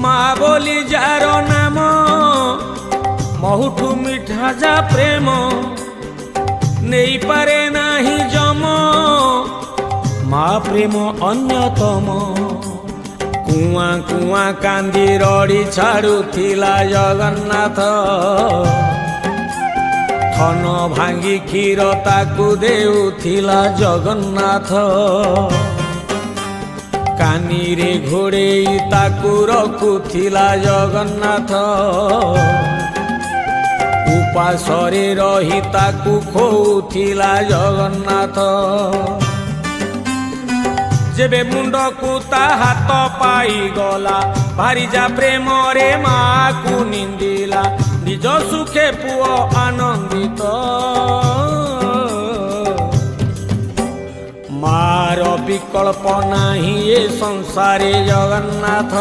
ମା ବୋଲି ଯାର ନାମ ମହୁଠୁ ମିଠା ଯା ପ୍ରେମ ନେଇପାରେ ନାହିଁ ଜମ ମା ପ୍ରେମ ଅନ୍ୟତମ। କୁଆଁ କୁଆଁ କାନ୍ଦି ରଡ଼ି ଛାଡ଼ୁଥିଲା ଜଗନ୍ନାଥ ଥନ ଭାଙ୍ଗି କ୍ଷୀର ତାକୁ ଦେଉଥିଲା ଜଗନ୍ନାଥ। କାନିରେ ଘୋଡ଼େଇ ତାକୁ ରଖୁଥିଲା ଜଗନ୍ନାଥ ଉପାସରେ ରହି ତାକୁ ଖୋଉଥିଲା ଜଗନ୍ନାଥ। ଯେବେ ମୁଣ୍ଡକୁ ତା ହାତ ପାଇଗଲା ଭାରି ଯା ପ୍ରେମରେ ମାକୁ ନିନ୍ଦିଲା ନିଜ ସୁଖେ ପୁଅ ଆନନ୍ଦିତ। ମାର ବିକଳ୍ପ ନାହିଁ ଏ ସଂସାରେ ଜଗନ୍ନାଥ।